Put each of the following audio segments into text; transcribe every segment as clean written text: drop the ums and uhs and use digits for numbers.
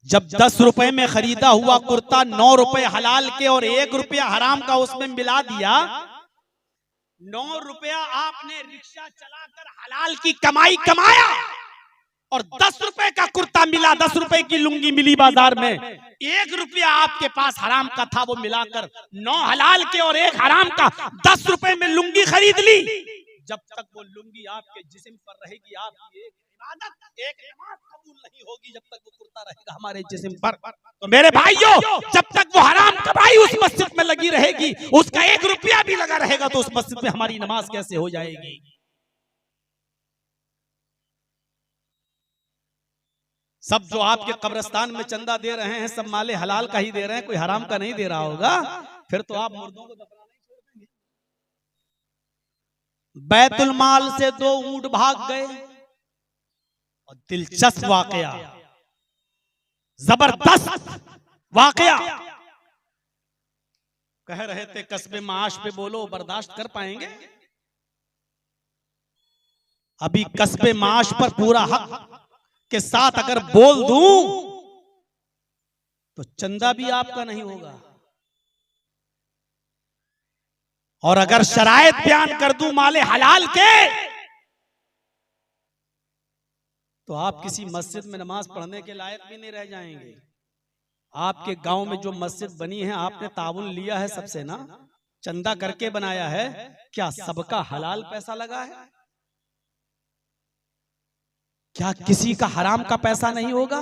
जब 10 रुपए में खरीदा हुआ कुर्ता 9 रुपए हलाल के और 1 रुपया हराम का उसमें मिला दिया, 9 रुपया आपने रिक्शा चलाकर हलाल की कमाई कमाया और 10 रुपए का कुर्ता मिला, 10 रुपए की लुंगी मिली बाजार में, 1 रुपया आपके पास हराम का था, वो मिलाकर 9 हलाल के और 1 हराम का 10 रुपए में लुंगी खरीद ली। जब तक वो लुंगी आपके जिस्म पर रहेगी, आपकी एक इबादत, एक नमाज कबूल नहीं होगी जब तक वो कुर्ता रहेगा हमारे जिस्म पर। तो मेरे भाइयों, जब तक वो हराम कमाई उस मस्जिद में लगी रहेगी, उसका 1 रुपया भी लगा रहेगा, तो उस मस्जिद में हमारी नमाज कैसे हो जाएगी? सब जो आपके कब्रिस्तान में चंदा दे रहे हैं, सब माले हलाल का ही दे रहे हैं, कोई हराम का नहीं दे रहा होगा, फिर तो आप मुर्दों को दफनाना ही छोड़ देंगे। बैतुल माल से 2 ऊंट भाग गए और दिलचस्प वाकया, जबरदस्त वाकया। कह रहे थे कस्बे माश पे बोलो, बर्दाश्त कर पाएंगे? अभी कस्बे माश पर पूरा हक के साथ अगर बोल दूं तो चंदा भी आपका नहीं होगा, और अगर शरायत बयान कर दूं माले हलाल के, तो आप किसी मस्जिद में नमाज पढ़ने के लायक भी नहीं रह जाएंगे। आपके गांव में जो मस्जिद बनी है, आपने ताउन लिया है सबसे ना, चंदा करके बनाया है, क्या सबका हलाल पैसा लगा है? क्या किसी का हराम का पैसा नहीं होगा?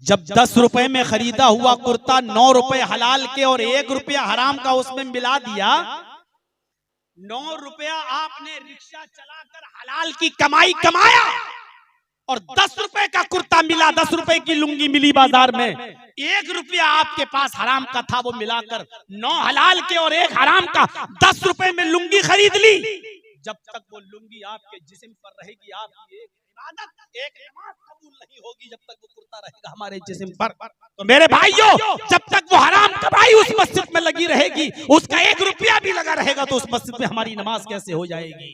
जब 10 रुपए में खरीदा हुआ कुर्ता 9 रुपए हलाल के और 1 रुपया हराम का उसमें मिला दिया, 9 रुपया आपने रिक्शा चलाकर हलाल की कमाई कमाया और 10 रुपए का कुर्ता मिला, 10 रुपए की लुंगी मिली बाजार में, 1 रुपया आपके पास हराम का था, वो मिलाकर 9 हलाल के और 1 हराम का 10 रुपए में लुंगी खरीद ली। जब तक वो लुंगी आपके जिस्म पर रहेगी, आपकी एक इबादत, एक नमाज कबूल नहीं होगी जब तक वो कुर्ता रहेगा हमारे जिस्म पर। तो मेरे भाइयों, जब तक वो हराम कमाई उस मस्जिद में लगी रहेगी, उसका 1 रुपया भी लगा रहेगा, तो उस मस्जिद में हमारी नमाज कैसे हो जाएगी?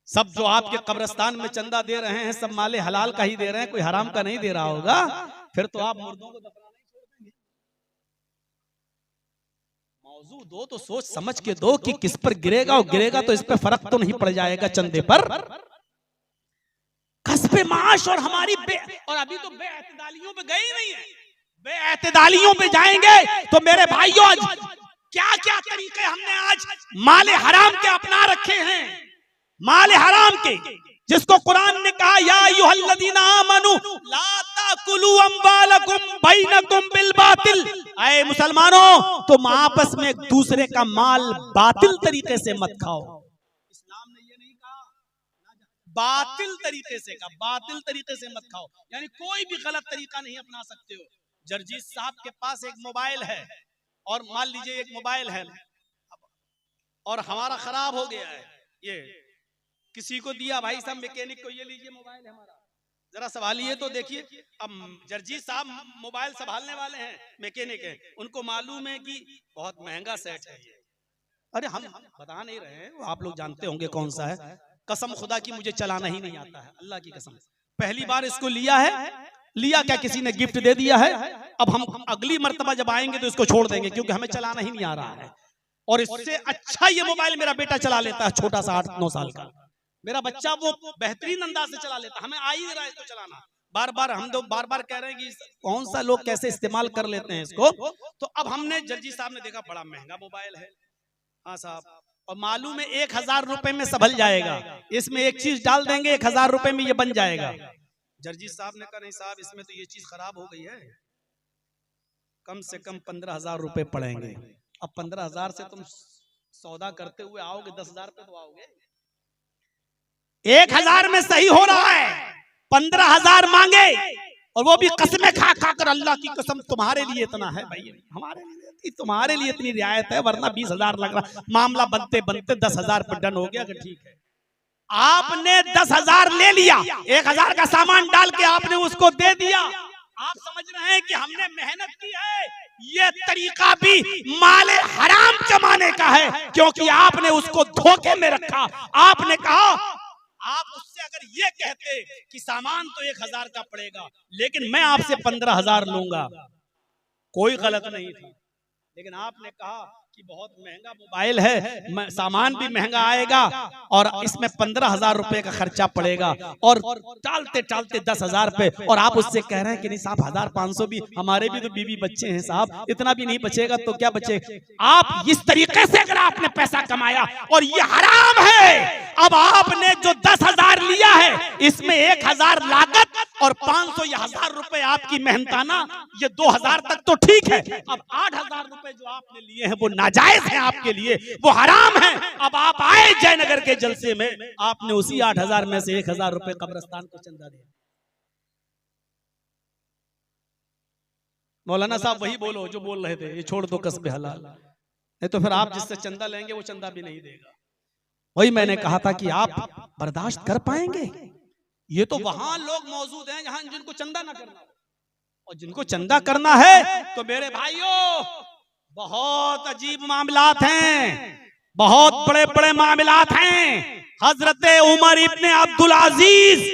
सब जो आपके कब्रिस्तान में चंदा दे रहे हैं, सब माले हलाल का ही दे रहे हैं, कोई हराम का नहीं दे रहा होगा, फिर तो आप मुर्दों को दफनाना ही छोड़ देंगे। मौजू दो तो सोच समझ के दो कि किस पर गिरेगा, और गिरेगा तो इस पे फर्क तो नहीं पड़ जाएगा चंदे पर। कस्बे माश और हमारी और अभी तो बेएतदालियों पे गए ही नहीं है, बेएतदालियों पे जाएंगे तो मेरे भाइयों, क्या क्या तरीके हमने आज माले हराम के अपना रखे हैं, माले हराम के, जिसको कुरान ने कहा या अय्युहल्लज़ीना आमनू ला ताकुलू अम्वालकुम बैनकुम बिल बातिल। ऐ मुसलमानों, तुम आपस में एक दूसरे का माल बातिल तरीके से मत खाओ। इस्लाम ने ये नहीं कहा, बातिल तरीके से कहा, बातिल तरीके से मत खाओ, यानी कोई भी गलत तरीका नहीं अपना सकते हो। जर्जीत साहब के पास एक मोबाइल है, और मान लीजिए एक मोबाइल है और हमारा खराब हो गया है, ये किसी को दिया, भाई साहब मैकेनिक को, ये लीजिए मोबाइल है हमारा, जरा संभालिए तो देखिए। अब जर्जीत साहब मोबाइल संभालने वाले हैं, मैकेनिक हैं, उनको मालूम है कि बहुत महंगा सेट है ये। अरे हम बता नहीं रहे हैं, आप लोग जानते होंगे कौन सा है। कसम खुदा की मुझे चलाना ही नहीं आता है, अल्लाह की कसम। पहली बार इसको लिया है, लिया क्या, किसी ने गिफ्ट दे दिया है। अब हम अगली मर्तबा जब आएंगे तो इसको छोड़ देंगे, क्योंकि हमें चलाना ही नहीं आ रहा है। और इससे अच्छा ये मोबाइल मेरा बेटा चला लेता है, छोटा सा 8-9 साल का मेरा बच्चा, वो बेहतरीन अंदाज से चला लेता। हमें आ ही नहीं रहा है इसको चलाना। बार बार हम तो बार कह रहे हैं कि कौन सा लोग कैसे इस्तेमाल कर लेते हैं इसको। तो अब हमने, जर्जी साहब ने देखा बड़ा महंगा मोबाइल है, हाँ साहब, और मालूम है 1000 रुपए में संभल जाएगा, इसमें एक चीज डाल देंगे 1000 रुपए में ये बन जाएगा। जर्जी साहब ने कहा नहीं साहब, इसमें तो ये चीज खराब हो गई है, कम से कम 15,000 रुपए पड़ेंगे। अब 15,000 से तुम सौदा करते हुए आओगे, 10,000 पे तो आओगे। 1000 में सही हो रहा है, 15,000 मांगे, और वो भी कसमें खा खा कर, अल्लाह की कसम तुम्हारे लिए इतना है भाई, हमारे लिए, तुम्हारे लिए इतनी रियायत है, वरना 20,000 लग रहा। मामला बनते बनते 10,000 पर डन हो गया कि ठीक है। आपने 10,000 ले लिया, 1,000 का सामान डाल के आपने उसको दे दिया। आप समझ रहे हैं कि हमने मेहनत की है, ये तरीका भी माले हराम कमाने का है, क्योंकि आपने उसको धोखे में रखा। आपने कहा आप उससे अगर ये कहते कि सामान तो 1000 का पड़ेगा लेकिन मैं आपसे 15,000 लूंगा, कोई गलत नहीं था। लेकिन आपने कहा कि बहुत महंगा मोबाइल है, सामान भी महंगा आएगा और इसमें 15,000 रुपए का खर्चा पड़ेगा और टालते टालते 10,000 पे, और आप उससे कह रहे हैं कि नहीं साहब 1,500 भी, हमारे भी तो बीवी बच्चे हैं साहब, इतना भी नहीं बचेगा तो क्या बचेगा। आप इस तरीके से अगर आपने पैसा कमाया और ये हराम है, अब आपने जो 10,000 लिया है इसमें 1,000 लागत और 500 या 1,000 रुपए आपकी मेहनताना, ये 2,000 तक तो ठीक है। अब 8,000 रुपए जो आपने लिए हैं वो नाजायज है आपके लिए, वो हराम है। अब आप आए जयनगर के जलसे में, आपने उसी 8,000 में से 1,000 रुपए कब्रिस्तान को चंदा दिया। मौलाना साहब वही बोलो जो बोल रहे थे, ये छोड़ दो कसबे हलाल, नहीं तो फिर आप जिससे चंदा लेंगे वो चंदा भी नहीं देगा। वही मैंने कहा था कि आप बर्दाश्त कर पाएंगे। ये तो वहां लोग मौजूद हैं जहां जिनको चंदा ना करना, और जिनको चंदा करना है तो मेरे भाइयों बहुत अजीब मामलात हैं, बहुत बड़े बड़े मामलात हैं। हजरत उमर इब्ने अब्दुल अजीज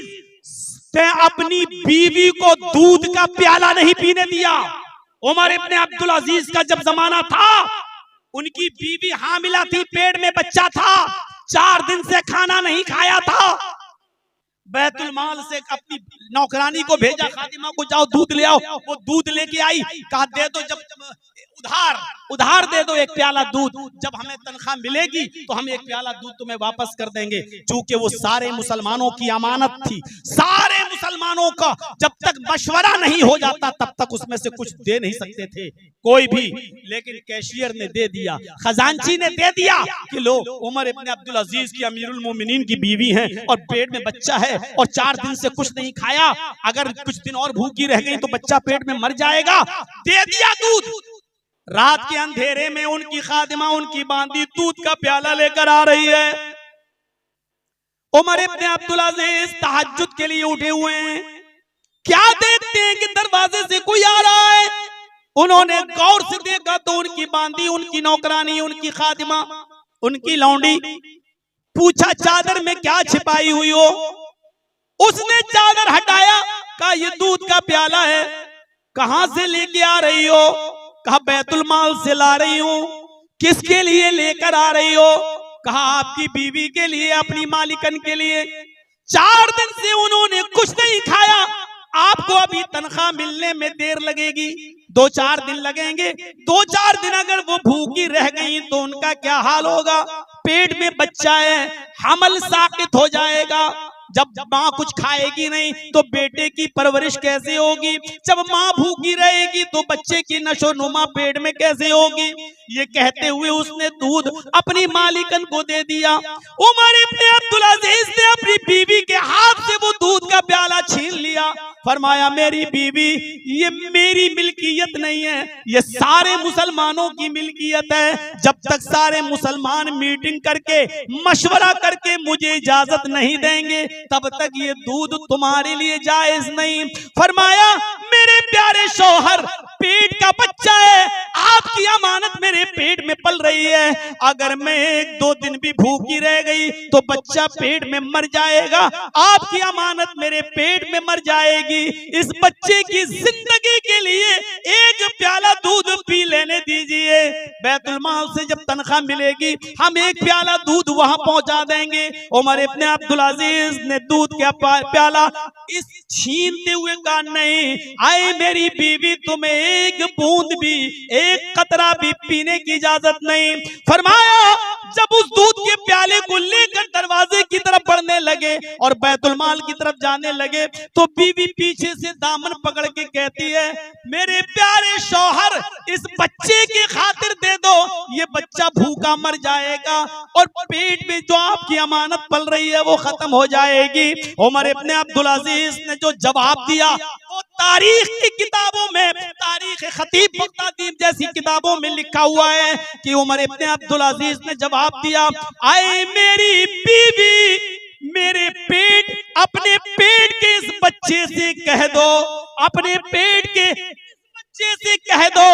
ने अपनी बीवी को दूध का प्याला नहीं पीने दिया। उमर इब्ने अब्दुल अजीज का जब जमाना था, उनकी बीवी हामिला थी, पेट में बच्चा था, 4 दिन से खाना नहीं खाया था। बैतुल माल से अपनी नौकरानी को भेजा, खादिमा को जाओ दूध ले आओ, वो दूध लेके आई, कहा दे दो, जब उधार दे दो 1 प्याला दूध, जब हमें तनख्वाह मिलेगी तो हम 1 प्याला दूध तुम्हें वापस कर देंगे। चूंकि वो सारे मुसलमानों की अमानत थी, सारे मुसलमानों का जब तक मशवरा नहीं हो जाता तब तक उसमें से कुछ दे नहीं सकते थे कोई भी। लेकिन कैशियर ने दे दिया, खजांची ने दे दिया कि लो उमर इब्ने अब्दुल अजीज की अमीरुल मोमिनीन की बीवी है और पेट में बच्चा है और 4 दिन से कुछ नहीं खाया, अगर कुछ दिन और भूखी रह गई तो बच्चा पेट में मर जाएगा। दे दिया दूध। रात के अंधेरे में उनकी खादिमा, उनकी बांदी दूध का प्याला लेकर आ रही है। उमर इब्ने अब्दुल अजीज तहज्जुद के लिए उठे हुए हैं, क्या देखते हैं कि दरवाजे से कोई आ रहा है। उन्होंने गौर से देखा तो उनकी बांदी, उनकी नौकरानी, उनकी खादिमा, उनकी लौंडी। पूछा चादर में क्या छिपाई हुई हो। उसने चादर हटाया, कहा ये दूध का प्याला है। कहां से लेके आ रही हो। कहा बैतुल माल से ला रही हूं। किसके लिए लेकर आ रही हो। कहा आपकी बीवी के लिए, अपनी मालिकन के लिए। 4 दिन से उन्होंने कुछ नहीं खाया। आपको अभी तनख्वाह मिलने में देर लगेगी, 2-4 दिन लगेंगे। 2-4 दिन अगर वो भूखी रह गई तो उनका क्या हाल होगा। पेट में बच्चा है, हमल साकित हो जाएगा। जब माँ कुछ खाएगी नहीं तो बेटे की परवरिश कैसे होगी। जब माँ भूखी रहेगी तो बच्चे की नशो नुमा पेट में कैसे होगी। ये कहते हुए उसने दूध अपनी मालिकन को दे दिया। उमर इब्ने अब्दुल अजीज ने अपनी बीवी के हाथ से वो दूध का प्याला छीन लिया। फरमाया मेरी बीवी, ये मेरी मिल्कियत नहीं है, ये सारे मुसलमानों की मिल्कियत है। जब तक सारे मुसलमान मीटिंग करके मशवरा करके मुझे इजाजत नहीं देंगे तब तक ये दूध तुम्हारे लिए जायज नहीं। फरमाया मेरे प्यारे शौहर, पेट का बच्चा है, आपकी अमानत मेरे पेट में पल रही है। अगर मैं 1-2 दिन भी भूखी रह गई तो बच्चा पेट में मर जाएगा। आपकी अमानत मेरे पेट में मर जाएगी। इस बच्चे की जिंदगी के लिए 1 प्याला दूध पी लेने दीजिए। बैतुल माल से जब तनख्वाह मिलेगी हम 1 प्याला दूध वहां पहुंचा देंगे। उमर इब्ने अब्दुल अजीज ने दूध का प्याला इस छीनते हुए कहा नहीं, आए मेरी बीवी, तुम्हें 1 बूंद भी, 1 कतरा भी पीने की इजाजत नहीं। फरमाया जब उस दूध के प्याले को लेकर दरवाजे की तरफ बढ़ने लगे और बैतुल माल की तरफ जाने लगे तो बीवी पीछे से दामन पकड़ के कहती है मेरे प्यारे शौहर, इस बच्चे की खातिर दे दो, ये बच्चा भूखा मर जाएगा और पेट में जो आपकी अमानत पल रही है वो खत्म हो जाएगी। उमर इब्ने अब्दुल अजीज ने जो जवाब दिया वो तारीख की किताबों में, तारीख खतीब बगदादी जैसी किताबों में लिखा हुआ है कि उमर इब्ने अब्दुल अजीज ने जवाब दिया, आए मेरी बीवी, मेरे पेट, अपने पेट के इस बच्चे से कह दो, अपने पेट के बच्चे से कह दो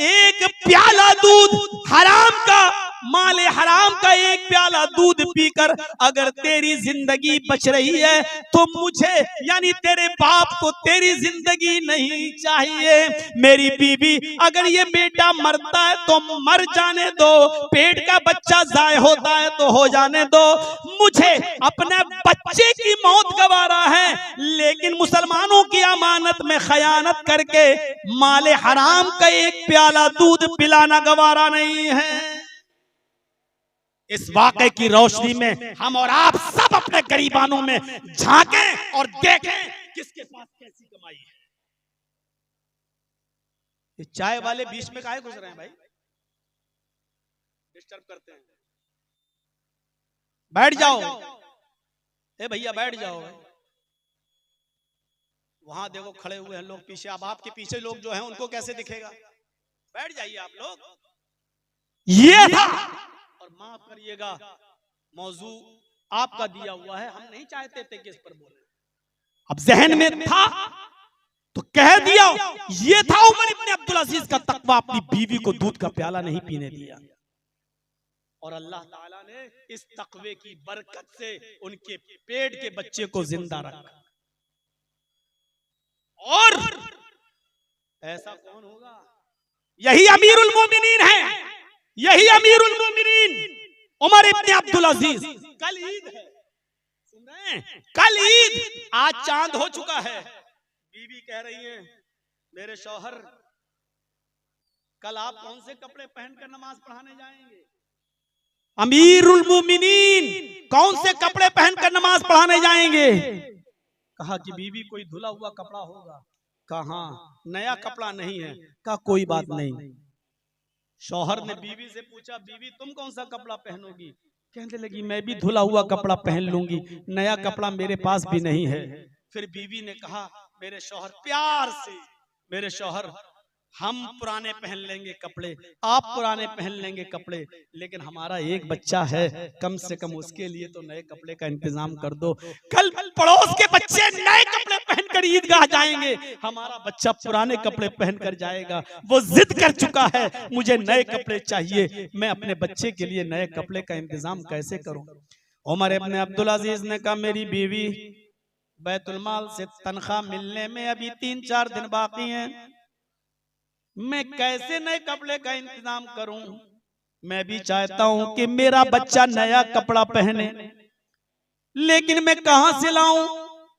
1 प्याला दूध हराम का, माले हराम का 1 प्याला दूध पीकर अगर तेरी जिंदगी बच रही है तो मुझे यानी तेरे बाप को तेरी जिंदगी नहीं चाहिए। मेरी बीवी अगर ये बेटा मरता है तो मर जाने दो, पेट का बच्चा जाय होता है तो हो जाने दो, मुझे अपने बच्चे की मौत गवारा है, लेकिन मुसलमानों की अमानत में खयानत करके माले हराम का एक प्याला दूध पिलाना गवारा नहीं है। इस वाक़े की रोशनी में हम और आप सब अपने गरीबानों में झांकें और देखें किसके पास कैसी कमाई है। ये चाय वाले बीच में काहे घुस रहे हैं भाई, डिस्टर्ब करते हैं। बैठ जाओ, ए भैया बैठ जाओ। वहां देखो खड़े हुए हैं लोग पीछे, अब आपके पीछे लोग जो हैं उनको कैसे दिखेगा, बैठ जाइए आप लोग। ये था, और माफ करिएगा मौजू आपका दिया हुआ है, हम नहीं चाहते थे कि इस पर बोले, अब जहन में था तो कह दिया। ये था उमर इब्न अब्दुल अजीज का तकवा, अपनी बीवी को दूध का प्याला नहीं पीने दिया, और अल्लाह ताला ने इस तकवे की बरकत से उनके पेट के बच्चे को जिंदा रखा। और ऐसा कौन होगा, यही अमीरुल मोमिनीन है, यही अमीरुल मोमिनीन उमर इब्न अब्दुल अजीज। कल ईद है, सुन रहे हैं, कल ईद, आज चांद हो चुका है। बीवी कह रही है मेरे शौहर कल आप कौन से कपड़े पहनकर नमाज पढ़ाने जाएंगे। अमीरुल मोमिनीन कौन से कपड़े पहनकर नमाज पढ़ाने जाएंगे। कहा कि बीवी कोई धुला हुआ कपड़ा होगा। कहा नया कपड़ा नहीं है। कहा कोई बात नहीं। शौहर ने बीवी से पूछा बीवी तुम कौन सा कपड़ा पहनोगी। कहने लगी मैं भी धुला हुआ कपड़ा पहन लूंगी, नया कपड़ा मेरे पास भी नहीं है। फिर बीवी ने कहा मेरे शौहर, प्यार से, मेरे शौहर हम पुराने पहन लेंगे कपड़े, आप पुराने पहन लेंगे कपड़े, लेकिन हमारा एक बच्चा है, कम से कम उसके लिए तो नए कपड़े का इंतजाम कर दो। कल पड़ोस के बच्चे नए कपड़े पहनकर ईदगाह जाएंगे, हमारा बच्चा पुराने कपड़े पहनकर जाएगा। वो जिद कर चुका है मुझे नए कपड़े चाहिए, मैं अपने बच्चे के लिए नए कपड़े का इंतजाम कैसे करूं। उमर इब्न अब्दुल अजीज ने कहा मेरी बीवी बैतुल माल से तनख्वाह मिलने में अभी 3-4 दिन बाकी हैं, मैं कैसे नए कपड़े का इंतजाम करूं। मैं भी चाहता हूं कि मेरा बच्चा नया कपड़ा पहने, लेकिन मैं कहां से लाऊं।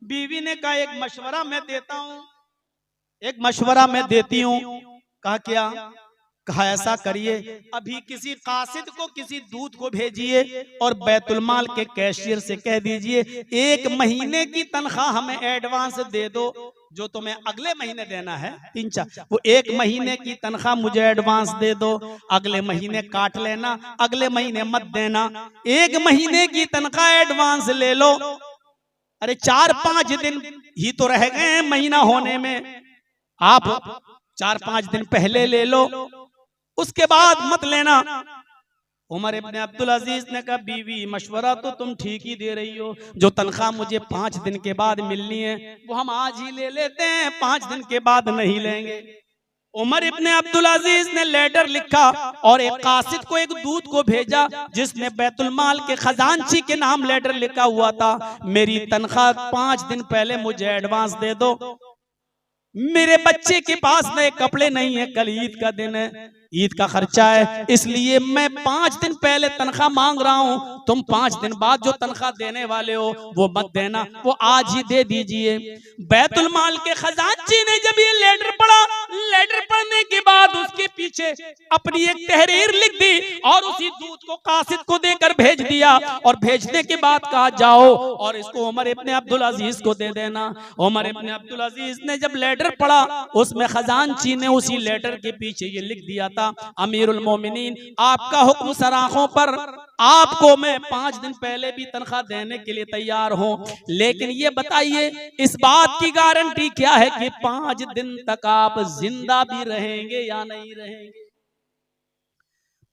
बीवी ने कहा एक मशवरा मैं देता हूं, एक मशवरा मैं देती हूं। कहा क्या। कहा ऐसा करिए अभी किसी कासिद को किसी दूध को भेजिए और बैतुल माल के कैशियर से कह दीजिए 1 महीने की तनख्वाह हमें एडवांस दे दो, जो तुम्हें अगले महीने देना है 3-4, वो 1 महीने की तनख्वाह मुझे एडवांस दे दो, अगले महीने काट लेना, अगले महीने मत देना। 1 महीने की तनख्वाह एडवांस ले लो। अरे 4-5 दिन ही तो रह गए हैं महीना होने में, आप 4-5 दिन पहले ले लो, उसके बाद मत लेना। उमर इब्न अब्दुल अजीज ने कहा बीवी मशवरा तो तुम ठीक ही दे रही हो, जो तनख्वाह मुझे 5 दिन के बाद मिलनी है वो हम आज ही ले लेते हैं, 5 दिन के बाद नहीं लेंगे। उमर इब्न अब्दुल अजीज ने लेटर लिखा और एक कासिद को एक दूत को भेजा जिसने बैतुल माल के खजांची के नाम लेटर लिखा हुआ था, मेरी तनख्वाह 5 दिन पहले मुझे एडवांस दे दो, मेरे बच्चे के पास नए कपड़े नहीं है, कल ईद का दिन है, ईद का खर्चा है, इसलिए मैं 5 दिन पहले तनख्वाह मांग रहा हूं, तुम 5 दिन बाद जो तनख्वाह देने वाले हो वो मत देना, वो आज ही दे दीजिए। बैतुल माल के खजांची ने जब ये लेटर पढ़ा, लेटर पढ़ने के बाद उसके पीछे अपनी एक तहरीर लिख दी और उसी दूत को कासिद को देकर भेज दिया, और भेजने के बाद कहा जाओ और इसको उमर इब्न अब्दुल अजीज को दे देना। उमर इब्न अब्दुल अजीज ने जब लेटर पढ़ा उसमें खजांची ने उसी लेटर के पीछे ये लिख दिया था, अमीरुल मोमिनीन आपका हुक्म सराखों पर, आपको मैं 5 दिन पहले भी तनख्वाह देने के लिए तैयार हूं, लेकिन ये बताइए इस बात की गारंटी क्या है कि 5 दिन तक आप जिंदा भी रहेंगे या नहीं रहेंगे।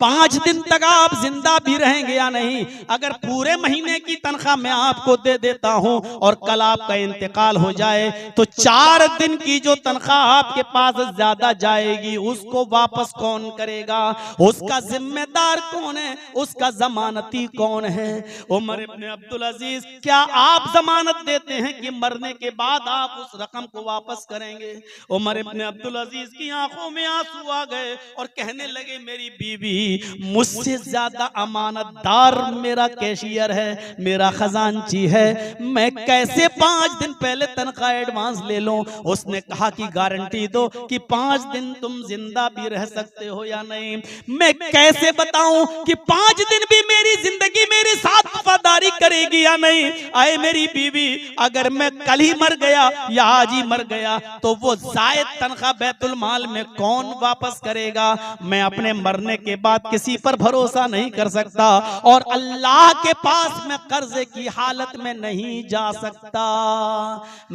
5 दिन तक आप जिंदा भी रहेंगे या नहीं। अगर पूरे महीने की तनख्वाह मैं आपको दे देता हूं और कल आपका इंतकाल हो जाए तो 4 दिन की जो तनख्वाह आपके पास ज्यादा जाएगी उसको वापस कौन करेगा? उसका जिम्मेदार कौन है? उसका जमानती कौन है? उमर इब्न अब्दुल अजीज, क्या आप जमानत देते हैं कि मरने के बाद आप उस रकम को वापस करेंगे? उमर इब्न अब्दुल अजीज की आंखों में आंसू आ गए और कहने लगे, मेरी बीवी मुझसे ज्यादा अमानतदार मेरा कैशियर है, मेरा खजांची है, मैं कैसे 5 दिन पहले तनख्वाह एडवांस ले लूं? उसने कहा कि गारंटी दो कि 5 दिन तुम जिंदा भी रह सकते हो या नहीं। मैं कैसे बताऊं कि 5 दिन भी मेरी जिंदगी मेरे साथ वफादारी करेगी या नहीं? आए मेरी बीवी, अगर मैं कल ही मर गया या आज ही मर गया तो वो जायद तनख्वाह बैतुल माल में कौन वापस करेगा? मैं अपने मरने के बाद किसी पर भरोसा नहीं कर सकता और अल्लाह के पास मैं कर्जे की हालत में नहीं जा सकता।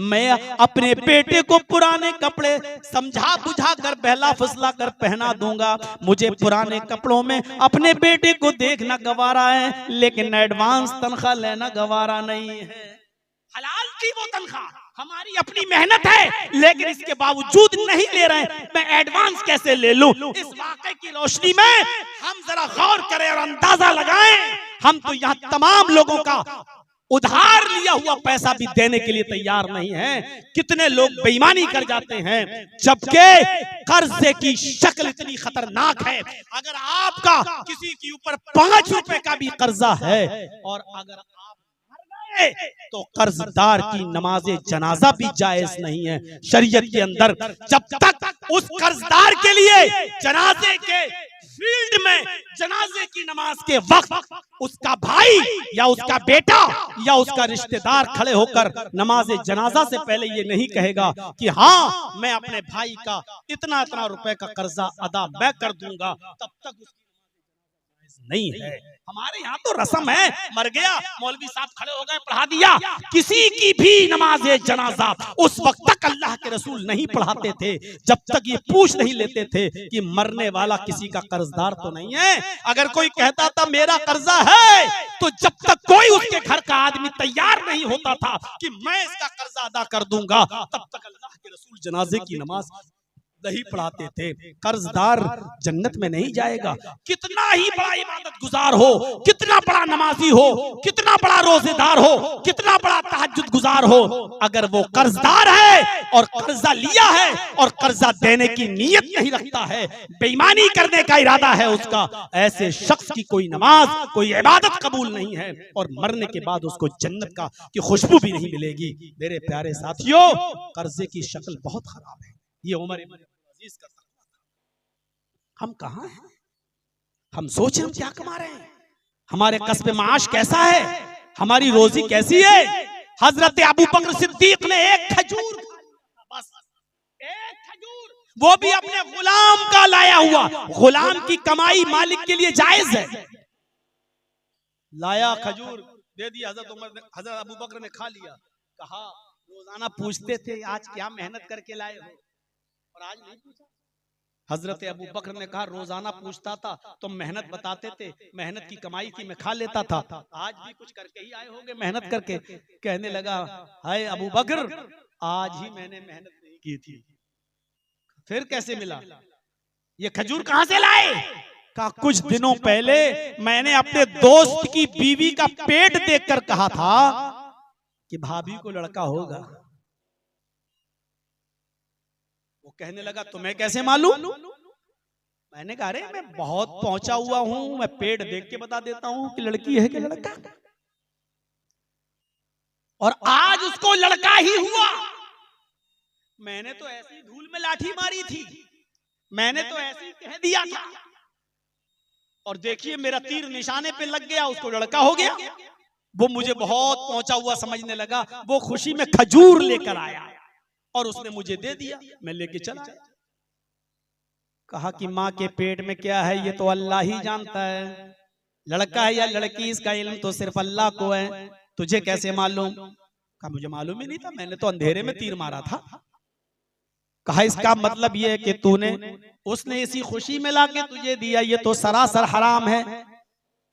मैं अपने बेटे को पुराने कपड़े समझा बुझा कर बहला फुसला कर पहना दूंगा। मुझे पुराने कपड़ों में अपने बेटे को देखना गवारा है, लेकिन एडवांस तनख्वाह लेना गवारा नहीं है। हलाल थी वो तनख्वाह, हमारी अपनी मेहनत है, लेकिन इसके बावजूद नहीं ले रहे हैं, मैं एडवांस कैसे ले लूं? इस वाकये की रोशनी में हम जरा गौर करें और अंदाजा लगाएं। हम तो यहाँ तमाम लोगों का उधार लिया हुआ पैसा भी देने के लिए तैयार नहीं है। कितने लोग बेईमानी कर जाते हैं, जबकि कर्जे की शक्ल इतनी खतरनाक है। अगर आपका किसी के ऊपर 5 रुपए का भी कर्जा है और अगर तो कर्जदार की नमाजे जनाजा भी जायज नहीं है शरीयत के अंदर। जब तक उस कर्जदार के लिए जनाजे के फील्ड में जनाजे की नमाज के वक्त उसका भाई या उसका बेटा या उसका रिश्तेदार खड़े होकर नमाज जनाजा से पहले ये नहीं कहेगा कि हाँ मैं अपने भाई का इतना इतना रुपए का कर्जा अदा मैं कर दूंगा, तब तक नहीं है। हमारे यहाँ तो रस्म है, मर गया मौलवी साहब खड़े हो गए पढ़ा दिया। किसी की भी नमाज जनाजा उस वक्त तक अल्लाह के रसूल नहीं पढ़ाते थे जब तक ये पूछ नहीं लेते थे कि मरने वाला किसी का कर्जदार तो नहीं है। अगर कोई कहता था मेरा कर्जा है, तो जब तक कोई उसके घर का आदमी तैयार नहीं होता था कि मैं इसका कर्जा अदा कर दूंगा, तब तक अल्लाह के रसूल जनाजे की नमाज नहीं पढ़ाते थे। कर्जदार जन्नत में नहीं जाएगा। कितना ही बड़ा इबादत गुजार हो, कितना बड़ा नमाजी हो, कितना बड़ा रोजेदार हो, कितना बड़ा तहज्जुद गुजार हो, अगर वो कर्जदार है और कर्जा लिया है और कर्जा देने की नीयत नहीं रखता है, बेईमानी करने का इरादा है उसका, ऐसे शख्स की कोई नमाज कोई इबादत कबूल नहीं है और मरने के बाद उसको जन्नत का की खुशबू भी नहीं मिलेगी। मेरे प्यारे साथियों, कर्जे की शक्ल बहुत खराब है। ये उमर इब्न अजीज का तकवा था। हम कहां हैं? हम सोचें हम क्या कमा रहे हैं, हमारे कस्बे माश कैसा है, हमारी रोजी कैसी है। हजरत अबू बकर सिद्दीक ने एक खजूर, बस एक खजूर, वो भी अपने गुलाम का लाया हुआ। गुलाम की कमाई मालिक के लिए जायज है। लाया खजूर दे दिया हजरत उमर ने, हजरत अबू बकर ने खा लिया। कहा रोजाना पूछते थे आज क्या मेहनत करके लाए हो, और आज नहीं पूछा। हजरत अबू बकर ने कहा रोजाना पूछता था तो मेहनत बताते थे, मेहनत की कमाई थी मैं खा लेता था, आज भी कुछ करके ही आए होंगे मेहनत करके। कहने लगा हाय अबू बकर, आज ही मैंने मेहनत नहीं की थी। फिर कैसे मिला? ये खजूर कहां से लाए? कहा कुछ दिनों पहले मैंने अपने दोस्त की बीवी का पेट देखकर कहा था कि भाभी को लड़का होगा। वो कहने लगा तुम्हें कैसे मालूम? मैंने कहा अरे मैं बहुत पहुंचा हुआ हूं, मैं पेट देख के बता देता हूं कि लड़की है कि लड़का। और आज उसको लड़का ही हुआ। मैंने तो ऐसी धूल में लाठी मारी थी, मैंने तो ऐसे ही कह दिया था, और देखिए मेरा तीर निशाने पे लग गया, उसको लड़का हो गया। वो मुझे बहुत पहुंचा हुआ समझने लगा। वो खुशी में खजूर लेकर आया और उसने मुझे दे दिया, मैं लेके चला। कहा कि माँ के पेट में क्या है ये तो अल्लाह ही जानता है, लड़का है या लड़की इसका इल्म तो सिर्फ अल्लाह को है, तुझे कैसे मालूम? कहा मुझे मालूम ही नहीं था, मैंने तो अंधेरे में तीर मारा था। कहा इसका मतलब ये है कि तूने उसने इसी खुशी में लाके तुझे दिया, ये तो सरासर हराम है।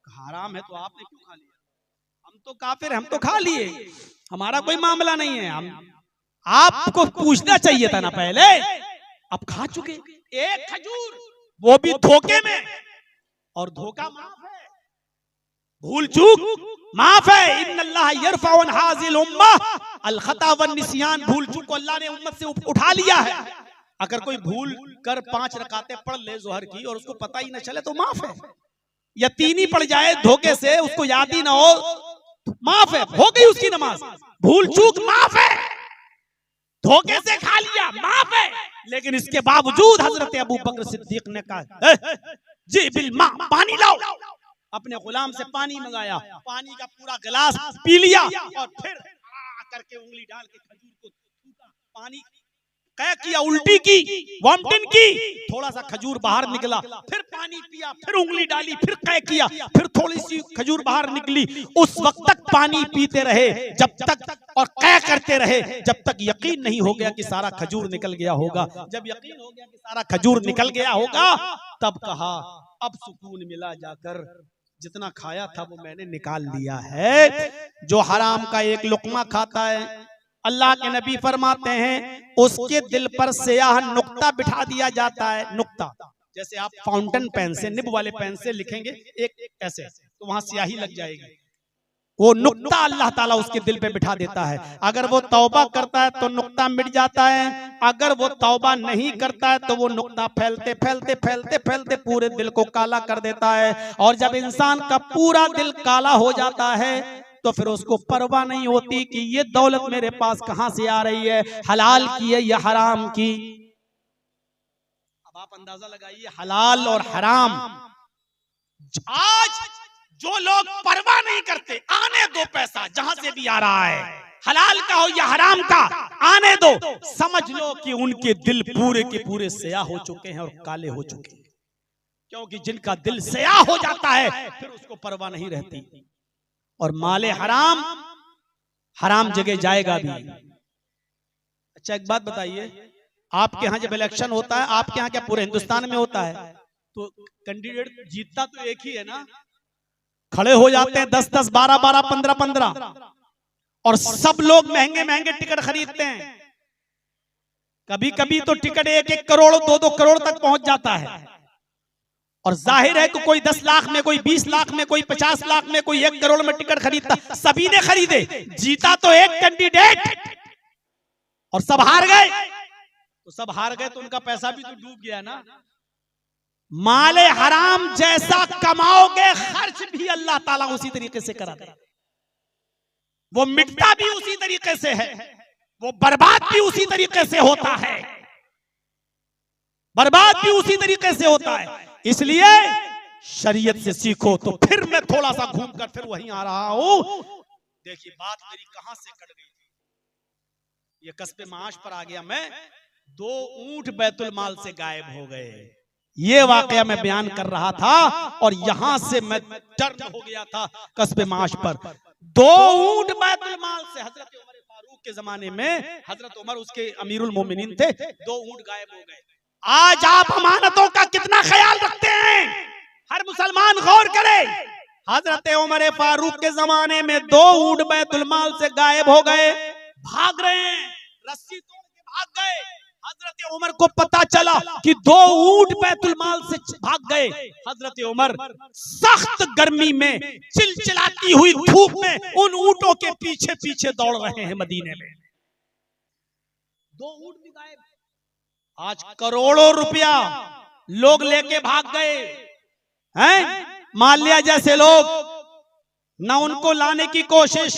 हराम है तो आपने क्यों खा लिया? हम तो काफिर, हम तो खा लिए, हमारा कोई मामला नहीं है। हम आपको पूछना चाहिए था ना पहले, अब खा चुके। एक खजूर वो भी धोखे में, और धोखा माफ है, भूल चूक माफ है। इन्नल्लाह यरफउ अन हाज़िल उम्मह अल खता वन निस्यान, भूल चूक को अल्लाह ने उम्मत से उठा लिया है। अगर कोई भूल कर 5 रकातें पढ़ ले जोहर की और उसको पता ही न चले तो माफ है। या 3 ही पड़ जाए धोखे से, उसको याद ही ना हो, माफ है, हो गई उसकी नमाज। भूल चूक माफ है, धोखे से खा लिया माफ है। लेकिन इसके बावजूद हजरत अबू बकर सिद्दीक ने कहा जी बिल मां, पानी लाओ। अपने गुलाम से पानी मंगाया, पानी का पूरा गिलास पी लिया और फिर करके उंगली डाल के खजूर को पानी क्या किया, उल्टी की, वॉमिटिंग की, थोड़ा सा खजूर बाहर निकला, फिर पानी पिया, फिर उंगली डाली, फिर क्या किया, फिर थोड़ी सी खजूर बाहर निकली। उस वक्त तक पानी पीते रहे जब तक, और क्या करते रहे जब तक यकीन नहीं हो गया कि सारा खजूर निकल गया होगा। जब यकीन हो गया कि सारा खजूर निकल गया होगा, तब कहा अब सुकून मिला, जाकर जितना खाया था वो मैंने निकाल लिया है। जो हराम का एक लुकमा खाता है, अल्लाह के नबी फरमाते हैं उसके दिल पर स्याह नुक्ता बिठा दिया जाता है। नुक्ता जैसे आप फाउंटेन पेन से, निब वाले पेन से लिखेंगे एक ऐसे, तो वहां स्याही लग जाएगी, वो नुक्ता अल्लाह ताला उसके दिल पे बिठा देता है। अगर वो तौबा करता है तो नुक्ता मिट जाता है, अगर वो तौबा नहीं करता है तो वो नुक्ता फैलते फैलते फैलते फैलते पूरे दिल को काला कर देता है। और जब इंसान का पूरा दिल काला हो जाता है तो फिर उसको परवाह नहीं होती कि ये दौलत मेरे पास कहां से आ रही है, हलाल की है या हराम की। अब आप अंदाजा लगाइए, हलाल और हराम। आज जो लोग परवाह नहीं करते, आने दो पैसा जहां से भी आ रहा है, हलाल का हो या हराम का, आने दो, समझ लो कि उनके दिल पूरे के पूरे स्याह हो चुके हैं और काले हो चुके हैं। क्योंकि जिनका दिल स्याह हो जाता है फिर उसको परवाह नहीं रहती। और माले हराम हराम जगह जाएगा भी। अच्छा एक बात बताइए, आपके यहाँ जब इलेक्शन होता है, आपके यहाँ क्या पूरे हिंदुस्तान में होता है, तो कैंडिडेट जीतता तो एक ही है ना, खड़े हो जाते हैं 10-10, 12-12, 15-15, और सब लोग महंगे महंगे टिकट खरीदते हैं। कभी कभी तो टिकट 1-1 करोड़ 2-2 करोड़ तक पहुंच जाता है। और जाहिर है कि कोई 10 लाख में, कोई 20 लाख में, कोई 50 लाख में, कोई 1 करोड़ में टिकट खरीदता, सभी ने खरीदे, जीता तो एक कैंडिडेट और सब हार गए। तो सब हार गए तो उनका पैसा भी तो डूब गया ना। माले हराम जैसा कमाओगे, खर्च भी अल्लाह ताला उसी तरीके से कराता है। वो मिटता भी उसी तरीके से है, वो बर्बाद भी उसी तरीके से होता है, बर्बाद भी उसी तरीके से होता है। इसलिए शरीयत से सीखो। तो फिर मैं थोड़ा सा घूमकर फिर वहीं आ रहा हूं। देखिए बात मेरी कहां से कट गई थी, ये कस्बे माश पर आ गया मैं। 2 ऊंट बैतुल माल से गायब हो गए, ये वाकया मैं बयान कर रहा था और यहां से मैं टर्न हो गया था कस्बे माश पर। 2 ऊंट बैतुल माल से, हजरत उमर फारूक के जमाने में, हजरत उमर उसके अमीरुल मोमिनीन थे, 2 ऊंट गायब हो गए। आज आप अमानतों का कितना ख्याल रखते हैं, हर मुसलमान गौर करे। हजरत उमर फारूक के जमाने में 2 ऊंट बैतुल माल से गायब हो गए, भाग रहे हैं, रस्सी तोड़ के भाग गए। हजरत उमर को पता चला कि 2 ऊंट बैतुल माल से भाग गए। हजरत उमर सख्त गर्मी में, चिलचिलाती हुई धूप में उन ऊंटों के पीछे पीछे दौड़ रहे हैं मदीने में। 2 ऊंट भी गायब। आज करोड़ों रुपया लोग लेके भाग गए हैं, माल्या जैसे लोग, ना उनको लाने की कोशिश,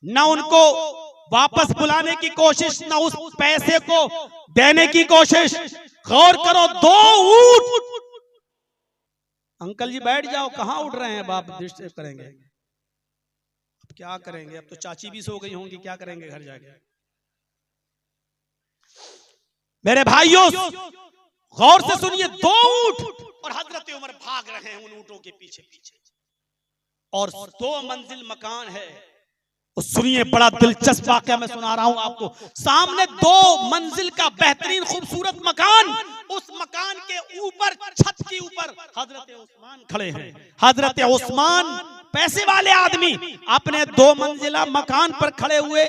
ना उनको वापस बुलाने की कोशिश, ना उस पैसे को देने की कोशिश। गौर करो, 2 ऊंट। अंकल जी बैठ जाओ, कहां उठ रहे हैं बाप, डिस्टर्ब करेंगे। अब क्या करेंगे, अब तो चाची भी सो गई होंगी, क्या करेंगे घर जाके। मेरे भाइयों गौर से सुनिए, 2 ऊंट और हजरत उमर भाग रहे हैं उन ऊंटों के पीछे पीछे। और 2 मंजिल मकान है, सुनिए, बड़ा दिलचस्प वाकया मैं सुना रहा हूं आपको। सामने 2 मंजिल का बेहतरीन खूबसूरत मकान, उस मकान के ऊपर छत के ऊपर हजरत उस्मान खड़े हैं। हजरत उस्मान पैसे वाले आदमी अपने 2 मंजिला मकान पर खड़े हुए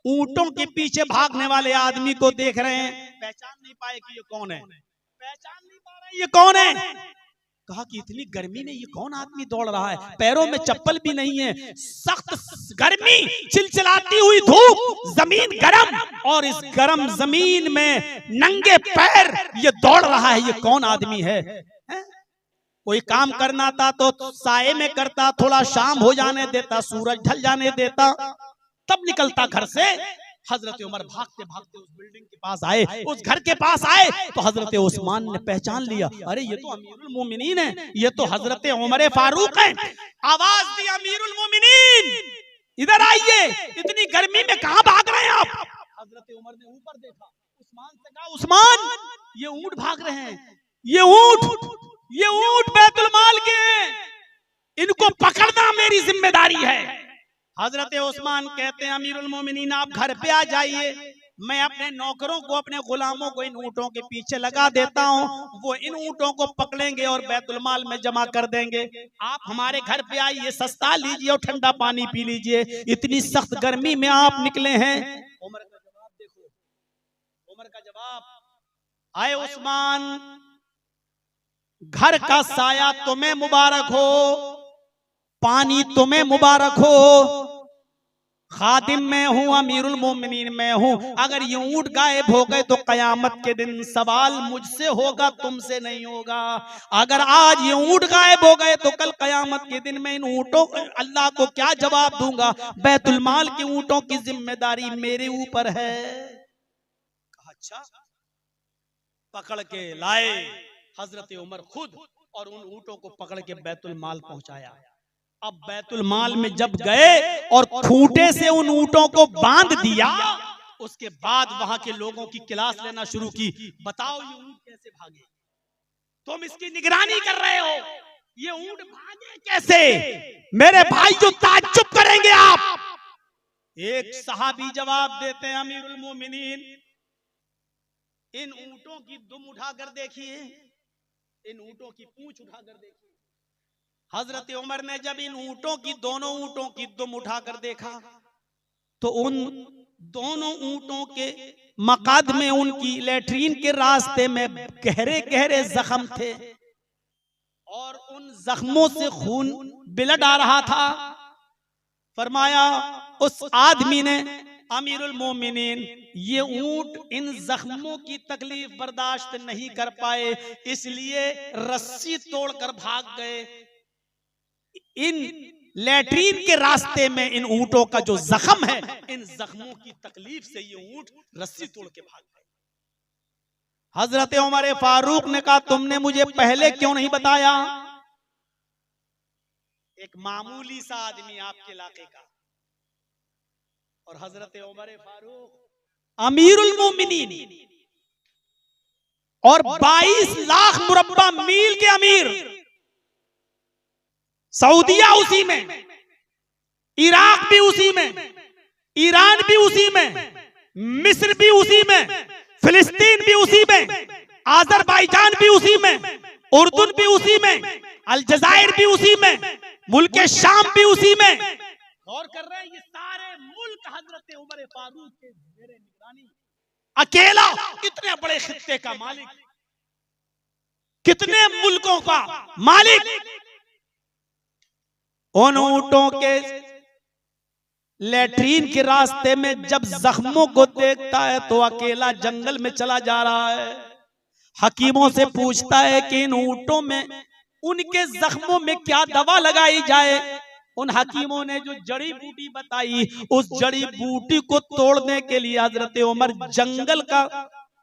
ऊंटों के पीछे भागने वाले आदमी को देख रहे हैं। पहचान नहीं पाए कि ये कौन है, पहचान नहीं पा रहे ये कौन है। कहा कि इतनी गर्मी में ये कौन आदमी दौड़ रहा है, पैरों में चप्पल भी नहीं है, सख्त गर्मी, चिलचिलाती हुई धूप, जमीन गरम, और इस गरम जमीन में नंगे पैर ये दौड़ रहा है, ये कौन आदमी है? कोई काम करना था तो साये में करता, थोड़ा शाम हो जाने देता, सूरज ढल जाने देता, तब निकलता घर से। हजरत उमर भागते भागते उस बिल्डिंग के पास आए, उस घर के पास आए, तो हजरत उस्मान ने पहचान लिया, अरे ये तो अमीरुल मोमिनीन है, ये तो हजरत उमर फारूक है। आवाज दी, अमीरुल मोमिनीन इधर आइए, इतनी गर्मी में कहां भाग रहे हैं आप? हजरत उमर ने ऊपर देखा, उस्मान से कहा, उस्मान ये ऊंट भाग रहे हैं, ये ऊंट बैतुल माल के हैं, इनको पकड़ना मेरी जिम्मेदारी है। हजरत उस्मान कहते हैं, अमीरुल मोमिनीन आप घर पे आ जाइए, मैं अपने नौकरों को, अपने गुलामों को इन ऊंटों के पीछे लगा देता हूं, वो इन ऊंटों को पकड़ेंगे और बैतुल माल में जमा कर देंगे। आप हमारे घर पे आइए, सस्ता लीजिए और ठंडा पानी पी लीजिए, इतनी सख्त गर्मी में आप निकले हैं। उमर का जवाब देखो, उमर का जवाब, आए उस्मान, घर का साया तुम्हें मुबारक हो, पानी तुम्हें मुबारक हो, खादिम मैं हूं, अमीरुल मोमिनीन मैं हूं। अगर ये ऊंट गायब हो गए तो कयामत के दिन सवाल मुझसे होगा, तुमसे नहीं होगा। अगर आज ये ऊंट गायब हो गए तो कल कयामत के दिन मैं इन ऊंटों अल्लाह को क्या जवाब दूंगा? बैतुल माल के ऊंटों की जिम्मेदारी मेरे ऊपर है। अच्छा, पकड़ के लाए हजरत उमर खुद, और उन ऊंटों को पकड़ के बैतुल माल पहुंचाया। अब बैतुल माल में जब गए और खूंटे से उन ऊंटों को बांध दिया, उसके बाद वहां के लोगों की क्लास लेना शुरू की। बताओ ये ऊंट कैसे भागे? तुम इसकी निगरानी कर रहे हो, ये ऊंट भागे कैसे? मेरे भाई जो ताज्जुब करेंगे आप। एक सहाबी जवाब देते हैं, अमीरुल मोमिनीन इन ऊंटों की दुम उठाकर देखिए, इन ऊंटों की पूंछ उठाकर देखिए। हजरत उमर ने जब इन ऊंटों की, दोनों ऊंटों की दुम उठाकर देखा तो उन दोनों ऊंटों के मकाद में, उनकी लेटरीन के रास्ते में गहरे गहरे जख्म थे और उन जख्मों से खून बिलड आ रहा था। फरमाया उस आदमी ने, अमीरुल मोमिनीन ये ऊंट इन जख्मों की तकलीफ बर्दाश्त नहीं कर पाए, इसलिए रस्सी तोड़कर भाग गए। इन लेटरीन के रास्ते में इन ऊंटों का जो जख्म है, इन जख्मों की तकलीफ से ये ऊंट रस्सी तोड़ के भाग गए। हजरत उमर फारूक ने कहा, तुमने मुझे पहले क्यों नहीं बताया? एक मामूली सा आदमी आपके इलाके का, और हजरत उमर फारूक अमीरुल मोमिनीन और 22 लाख मुरब्बा मील के अमीर, सऊदिया उसी में, इराक भी उसी में, ईरान भी उसी में, मिस्र भी उसी में, फिलिस्तीन भी उसी में, आजरबाईजान भी उसी में, उर्दून भी उसी में, अलजायर भी उसी में, मुल्क शाम भी उसी में। गौर कर रहे हैं, ये सारे मुल्क हजरत उमर फारूक के ज़ेरे निगरानी, अकेला कितने बड़े खित्ते का मालिक, कितने मुल्कों का मालिक। उन ऊंटों के लेटरीन के रास्ते में जब जख्मों को देखता है तो अकेला जंगल में चला जा रहा है। हकीमों से पूछता है कि इन ऊंटों में उनके जख्मों में क्या दवा लगाई जाए। उन हकीमों ने जो जड़ी बूटी बताई, उस जड़ी बूटी को तोड़ने के लिए हजरत उमर जंगल का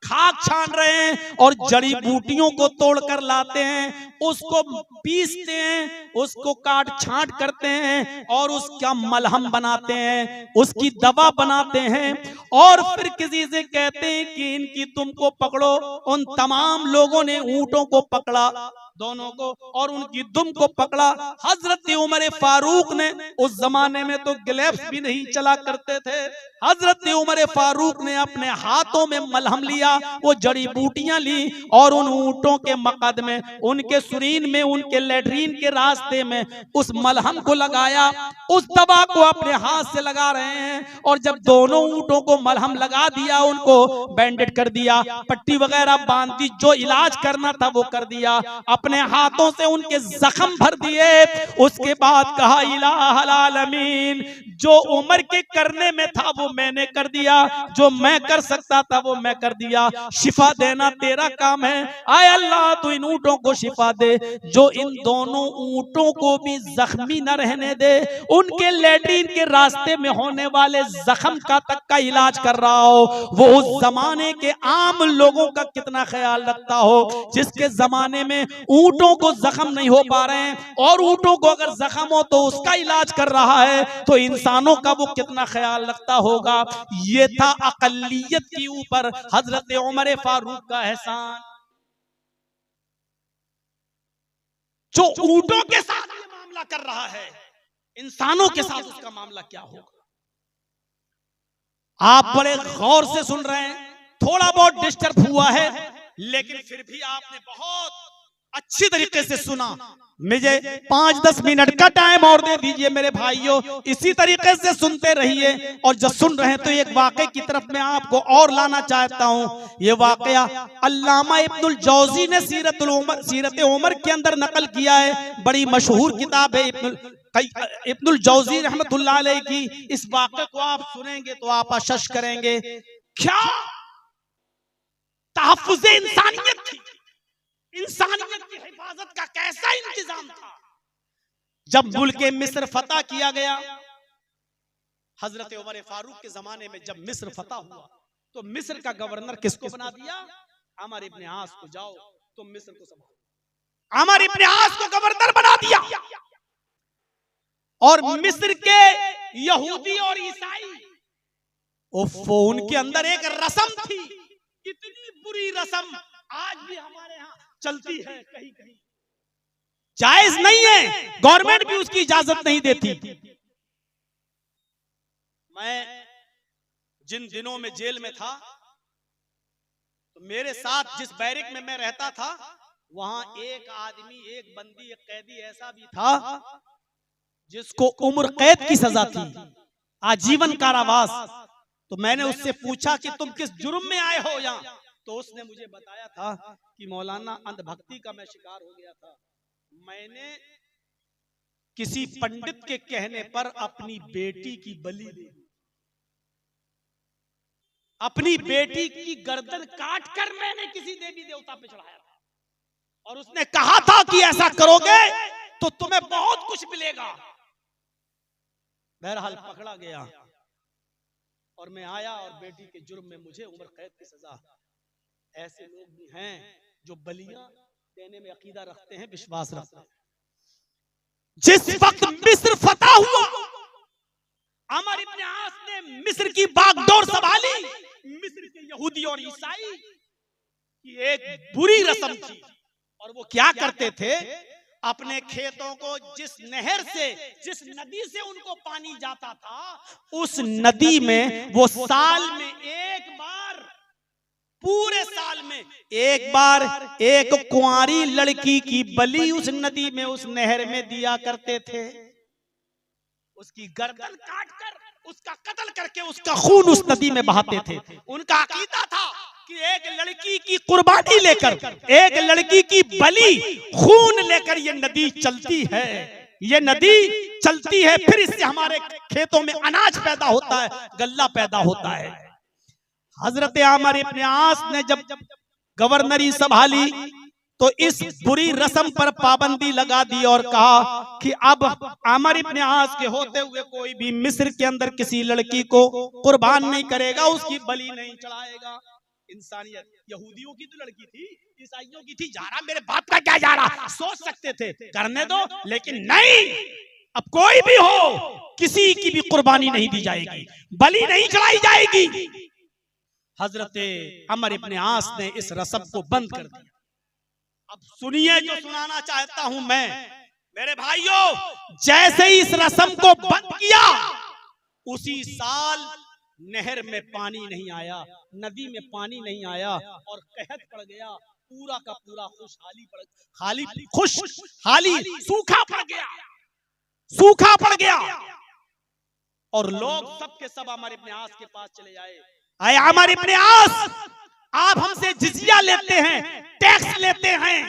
खाक छान रहे हैं और जड़ी बूटियों को तोड़कर लाते हैं। उसको पीसते हैं, उसको काट छांट करते हैं और उसका मलहम बनाते हैं, उसकी दवा बनाते हैं और फिर किसी से कहते हैं कि इनकी तुमको पकड़ो। उन तमाम लोगों ने ऊंटों को पकड़ा, दोनों को, और उनकी दुम को पकड़ा। हजरत उमर फारूक ने, उस जमाने में तो ग्लव्स भी नहीं चला करते थे, हजरत उमर फारूक ने अपने हाथों में मलहम लिया, वो जड़ी बूटियां ली और उन ऊंटों के मकद में, उनके सुरीन में, उनके लेटरीन के रास्ते में उस मलहम को लगाया, उस दवा को अपने हाथ से लगा रहे हैं। और जब दोनों ऊंटों को मलहम लगा दिया, उनको बैंडेड कर दिया, पट्टी वगैरह बांध दी, जो इलाज करना था वो कर दिया, अपने हाथों से उनके जख्म भर दिए। उसके बाद कहा इलाहुल आलमीन, जो उमर के करने में था वो मैंने कर दिया, जो मैं कर सकता था वो मैं कर दिया, शिफा देना तेरा काम है। आय अल्लाह तू इन ऊंटों को शिफा दे, जो इन दोनों ऊंटों को भी जख्मी न रहने दे, उनके लेटरिन के रास्ते में होने वाले जख्म का तक का इलाज कर रहा हो। वो उस जमाने के आम लोगों का कितना ख्याल रखता हो, जिसके जमाने में ऊंटों को जख्म नहीं हो पा रहे हैं, और ऊंटों को अगर जख्म हो तो उसका इलाज कर रहा है, तो इंसानों का वो कितना ख्याल रखता होगा। ये था अकलियत के ऊपर हजरत उमर फारूक का एहसान। जो ऊंटों के साथ ये मामला कर रहा है, इंसानों के साथ उसका मामला क्या होगा। आप बड़े गौर से सुन रहे हैं, थोड़ा बहुत डिस्टर्ब हुआ है, लेकिन फिर भी आपने बहुत अच्छी तरीके से सुना। मुझे 5-10 मिनट का टाइम और दे दीजिए मेरे भाइयों, इसी तरीके से सुनते रहिए। और जब सुन रहे हैं तो एक वाक़े की तरफ मैं आपको और लाना चाहता हूँ। ये वाक़या अल्लामा इब्नुल जौज़ी ने सीरत उमर के अंदर नकल किया है, बड़ी मशहूर किताब है इब्नुल जौज़ी रहमतुल्लाह अलैह की। इस वाक़े को आप सुनेंगे तो आप अशश करेंगे, क्या तहफ़्फ़ुज़ इंसानियत थी, इंसानियत की हिफाजत का कैसा इंतजाम था। जब मुल्क मिस्र फतह किया गया, हजरत उमर फारूक के जमाने में जब मिस्र फतह हुआ, तो मिस्र का गवर्नर किसको बना दिया? अमर इब्न आस को, जाओ तुम मिस्र को संभालो। अमर इब्न आस को गवर्नर बना दिया। और मिस्र के यहूदी और ईसाई, उनके अंदर एक रस्म थी, कितनी बुरी रस्म आज भी हमारे यहाँ चलती है, कहीं कहीं जायज नहीं है, गवर्नमेंट भी उसकी इजाजत नहीं देती। मैं जिन दिनों में जेल में था, तो मेरे साथ जिस बैरिक में मैं रहता था, वहां एक आदमी, एक बंदी, एक कैदी ऐसा भी था जिसको उम्र कैद की सजा थी, आजीवन कारावास। तो मैंने उससे पूछा कि तुम किस जुर्म में आए हो यहाँ, तो उसने मुझे बताया था कि मौलाना अंधभक्ति का मैं शिकार हो गया था। मैंने किसी पंडित के कहने पर अपनी बेटी की बलि दी, अपनी बेटी की गर्दन काट कर मैंने किसी देवी देवता पे चढ़ाया था, और उसने कहा था कि ऐसा करोगे तो तुम्हें बहुत कुछ मिलेगा। बहरहाल पकड़ा गया और मैं आया, और बेटी के जुर्म में मुझे उम्र कैद की सजा। ऐसे लोग भी हैं जो बलियां देने में अकीदा रखते हैं, विश्वास रखते हैं। जिस वक्त मिस्र फतह हुआ, अमर इब्न आस ने मिस्र की बागडोर संभाली। मिस्र के यहूदी और ईसाई की एक बुरी रस्म थी, और वो क्या करते थे, अपने खेतों को जिस नहर से, जिस नदी से उनको पानी जाता था, उस नदी में वो साल में एक बार, पूरे साल में एक बार एक कुंवारी लड़की की बलि उस नदी में, उस नहर में दिया करते थे। उसकी गर्दन काटकर, उसका कत्ल करके, उसका खून उस नदी में बहाते थे। उनका अकीदा था कि एक लड़की की कुर्बानी लेकर, एक लड़की की बलि, खून लेकर ये नदी चलती है, ये नदी चलती है, फिर इससे हमारे खेतों में अनाज पैदा होता है, गल्ला पैदा होता है। हजरत आमर इब्न आस ने जब गवर्नरी संभाली, तो इस बुरी रस्म पर पाबंदी लगा दी और कहा कि अब आमर इब्न आस के होते हुए कोई भी मिस्र के अंदर किसी लड़की को कुर्बान नहीं करेगा, उसकी बलि नहीं चढ़ाएगा। इंसानियत। यहूदियों की तो लड़की थी, ईसाइयों की थी, जा रहा मेरे बाप का क्या जा रहा, सोच सकते थे करने दो, लेकिन नहीं, अब कोई भी हो किसी की भी कुर्बानी नहीं दी जाएगी, बलि नहीं चढ़ाई जाएगी। हजरत अमर इब्ने आस ने इस रस्म को बंद कर दिया। अब सुनिए जो सुनाना चाहता हूं मैं, मेरे भाइयों, जैसे ही इस रस्म को बंद किया, उसी साल नहर में पानी नहीं आया, नदी में पानी नहीं आया, और कहत पड़ गया, पूरा का पूरा खुशहाली सूखा पड़ गया, सूखा पड़ गया। और लोग सब के सब अमर इब्ने आस के पास चले जाए, आए अमर इब्ने आस, आप हमसे जिजिया लेते हैं, टैक्स लेते हैं,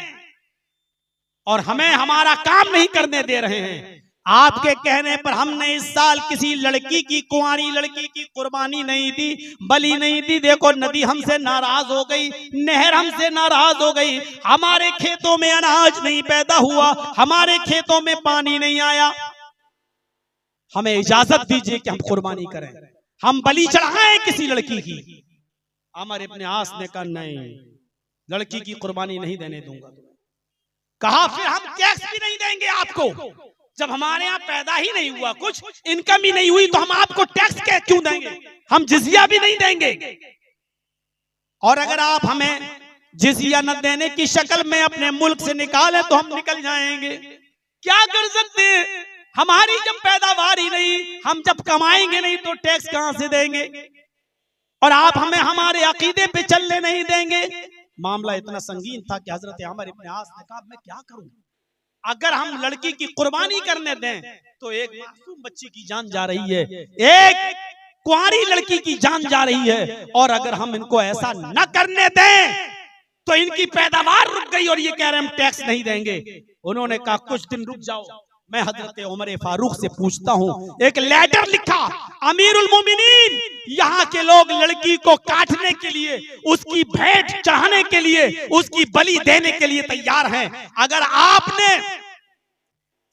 और हमें हमारा काम नहीं करने दे रहे हैं। आपके कहने पर हमने इस साल किसी लड़की की, कुंवारी लड़की की कुर्बानी नहीं दी, बलि नहीं दी। देखो नदी हमसे नाराज हो गई, नहर हमसे नाराज हो गई, हमारे खेतों में अनाज नहीं पैदा हुआ, हमारे खेतों में पानी नहीं आया, हमें इजाजत दीजिए कि हम कुर्बानी करें, हम बलि चढ़ाएं किसी लड़की की। अमर इब्ने आस ने कहा नहीं, लड़की की कुर्बानी नहीं देने दूंगा। कहा फिर हम टैक्स भी नहीं देंगे आपको, जब हमारे यहाँ पैदा ही नहीं हुआ, कुछ इनकम ही नहीं हुई, तो हम आपको टैक्स क्यों देंगे, हम जिजिया भी नहीं देंगे। और अगर आप हमें जिजिया न देने की शक्ल में अपने मुल्क से निकाले तो हम निकल जाएंगे। क्या कर सकते हैं, हमारी जब पैदावार ही नहीं, हम जब कमाएंगे नहीं तो टैक्स कहां से देंगे, और आप हमें हमारे अकीदे पे चलने नहीं देंगे। मामला इतना संगीन था कि हजरत अमर इब्ने आस ने कहा मैं क्या करूं, अगर हम लड़की की कुर्बानी करने दें तो एक मासूम बच्ची की जान जा रही है, एक कुंवारी लड़की की जान जा रही है, और अगर हम इनको ऐसा न करने दें तो इनकी पैदावार रुक गई और ये कह रहे हम टैक्स नहीं देंगे। उन्होंने कहा कुछ दिन रुक जाओ, मैं हजरत उमर फारूक से पूछता हूं। एक लेटर लिखा, अमीरुल मोमिनीन, यहाँ के लोग लड़की को काटने के लिए, उसकी भेंट चढ़ाने के लिए, उसकी बलि देने के लिए तैयार हैं। अगर आपने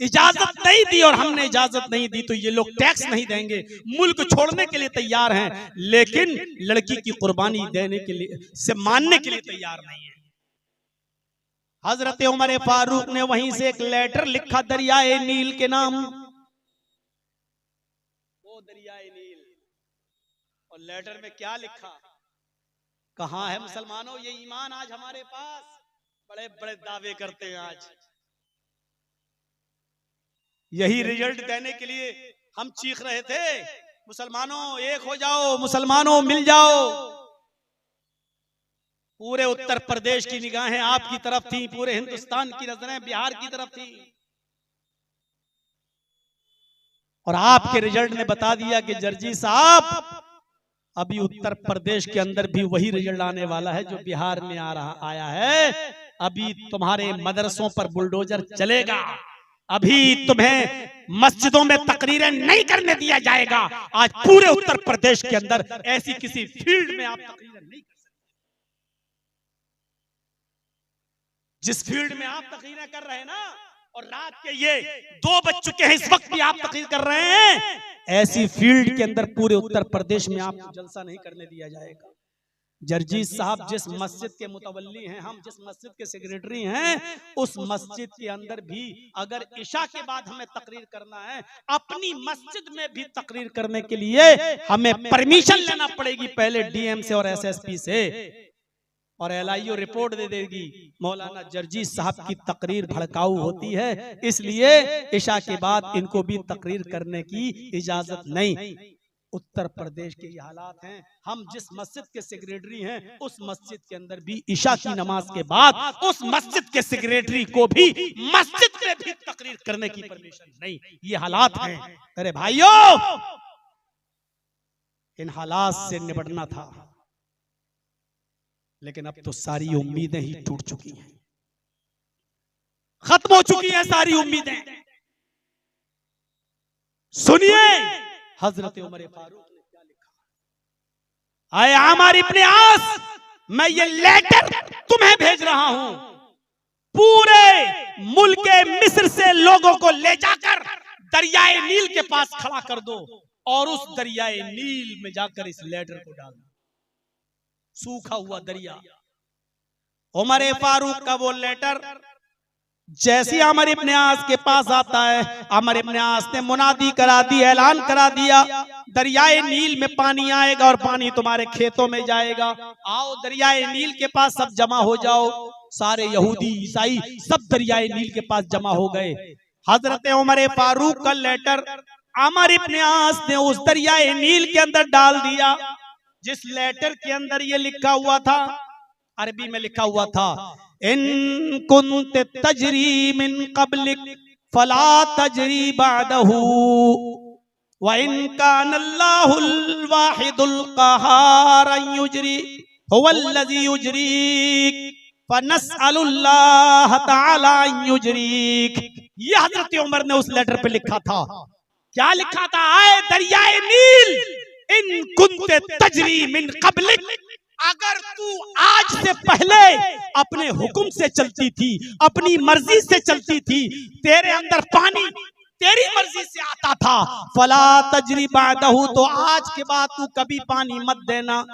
इजाजत नहीं दी और हमने इजाजत नहीं दी तो ये लोग टैक्स नहीं देंगे, मुल्क छोड़ने के लिए तैयार हैं, लेकिन लड़की की कुर्बानी देने के लिए से मानने के लिए तैयार नहीं है। हजरत उमर फारूक ने वहीं से एक लेटर लिखा दरियाए नील के नाम, वो दरियाए नील, और लेटर में क्या लिखा, कहां है मुसलमानों ये ईमान आज हमारे पास, बड़े बड़े दावे करते हैं आज, यही रिजल्ट देने के लिए हम चीख रहे थे, मुसलमानों एक हो जाओ, मुसलमानों मिल जाओ। पूरे उत्तर प्रदेश की निगाहें आपकी तरफ थी, पूरे हिंदुस्तान की नजरें बिहार की तरफ थी, और आपके रिजल्ट ने बता दिया कि जर्जी साहब अभी उत्तर प्रदेश के अंदर भी वही रिजल्ट आने वाला है जो बिहार में आया है। अभी तुम्हारे मदरसों पर बुलडोजर चलेगा, अभी तुम्हें मस्जिदों में तकरीरें नहीं करने दिया जाएगा। आज पूरे उत्तर प्रदेश के अंदर ऐसी किसी फील्ड में आप तकरीरें नहीं कर सकते, जिस फील्ड में आप तकरीरें कर रहे हैं ना, और रात के ये 2 बज चुके हैं, इस वक्त भी आप तकरीर कर रहे हैं, ऐसी फील्ड के अंदर पूरे उत्तर प्रदेश में आपको जलसा नहीं करने दिया जाएगा। जर्जी साहब जिस मस्जिद के मुतवल्ली हैं, हम जिस मस्जिद के सेक्रेटरी हैं, उस मस्जिद के अंदर भी अगर इशा के बाद हमें तकरीर करना है, अपनी मस्जिद में भी तकरीर करने के लिए हमें परमिशन लेना पड़ेगी, पहले डीएम से और एसएसपी से, और एलआईओ रिपोर्ट दे देगी मौलाना जर्जी साहब की तकरीर भड़काऊ होती है, इसलिए इशा के बाद इनको भी तकरीर करने की इजाजत नहीं। उत्तर प्रदेश के ये हालात हैं। हम जिस मस्जिद के सेक्रेटरी हैं, उस मस्जिद के अंदर भी इशा की नमाज के बाद उस मस्जिद के सेक्रेटरी को भी मस्जिद में भी तकरीर करने की परमिशन नहीं। ये हालात हैं। अरे भाइयों, इन हालात से निपटना था, लेकिन अब तो सारी उम्मीदें ही टूट चुकी हैं, खत्म हो चुकी हैं सारी उम्मीदें। सुनिए हजरत उमर फारूक ने क्या लिखा, आए अमर इब्ने आस, मैं ये लेटर तुम्हें भेज रहा हूं, पूरे मुल्क मिस्र से लोगों को ले जाकर दरियाए नील के पास खड़ा कर दो और उस दरियाए नील में जाकर इस लेटर को डाल दो। सूखा हुआ दरिया। उमर फारूक का वो लेटर जैसे अमर इब्न आस के पास आता है, अमर इब्न आस ने मुनादी करा दी, ऐलान करा दिया, दरियाए नील में पानी आएगा और पानी तुम्हारे खेतों में जाएगा। आओ दरियाए नील के पास सब जमा हो जाओ। सारे यहूदी ईसाई सब दरियाए नील के पास जमा हो गए। हजरत उमर फारूक का लेटर अमर इब्न आस ने उस दरियाए नील के अंदर डाल दिया, जिस लेटर के अंदर ये लिखा हुआ था, अरबी में लिखा हुआ था, इन कुन्त तजरी मिन क़ब्लिक फला तजरी बादहू व इन कानल्लाहुल वाहिदुल क़हार युजरी हुवल्लज़ी युजरीक फनस्अलुल्लाह तआला युजरीक। ये हजरत उमर ने उस लेटर पे लिखा था। क्या लिखा था? आए दरियाए नील, इन कुन्त तजरी मिन क़ब्लिक, अगर तू आज से पहले अपने हुक्म से चलती थी, अपनी मर्जी से चलती थी, तेरे अंदर पानी तेरी मर्जी से आता था, फला तजरी बादहू, तो आज के बाद तू कभी पानी मत देना।